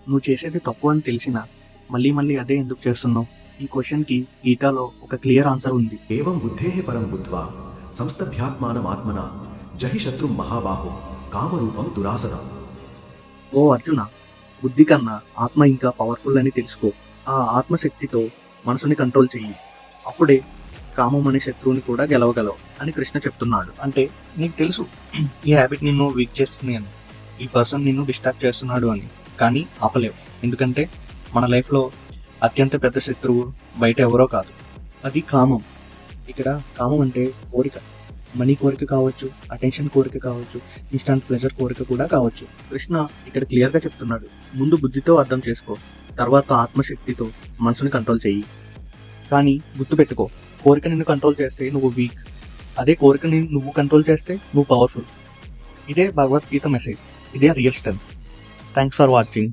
నువ్వు చేసేది తప్పు అని తెలిసినా మళ్ళీ మళ్ళీ అదే ఎందుకు చేస్తున్నావు? ఈ క్వశ్చన్కి గీతాలో ఒక క్లియర్ ఆన్సర్ ఉంది. ఏవం బుద్ధేః పరం బుద్ధ్వా సంస్తభ్యాత్మానమాత్మనా జహి శత్రుం మహాబాహో కామరూపం దురాసనం. ఓ అర్జున, బుద్ధి కన్నా ఆత్మ ఇంకా పవర్ఫుల్ అని తెలుసుకో. ఆ ఆత్మశక్తితో మనసుని కంట్రోల్ చెయ్యి. అప్పుడే కామం అనే శత్రువుని కూడా గెలవగలవు అని కృష్ణ చెప్తున్నాడు. అంటే నీకు తెలుసు ఈ హ్యాబిట్ నిన్ను వీక్ చేస్తుంది అని, ఈ పర్సన్ నిన్ను డిస్ట్రాక్ట్ చేస్తున్నాడు అని, కానీ ఆపలేవు. ఎందుకంటే మన లైఫ్లో అత్యంత పెద్ద శత్రువు బయట ఎవరో కాదు, అది కామం. ఇక్కడ కామం అంటే కోరిక. మనీ కోరిక కావచ్చు, అటెన్షన్ కోరిక కావచ్చు, ఇన్స్టాంట్ ప్లెజర్ కోరిక కూడా కావచ్చు. కృష్ణ ఇక్కడ క్లియర్గా చెప్తున్నాడు, ముందు బుద్ధితో అర్థం చేసుకో, తర్వాత ఆత్మశక్తితో మనసుని కంట్రోల్ చెయ్యి. కానీ గుర్తుపెట్టుకో, కోరిక నిన్ను కంట్రోల్ చేస్తే నువ్వు వీక్, అదే కోరికని నువ్వు కంట్రోల్ చేస్తే నువ్వు పవర్ఫుల్. ఇదే భగవద్గీత మెసేజ్, ఇదే real strength. Thanks for watching.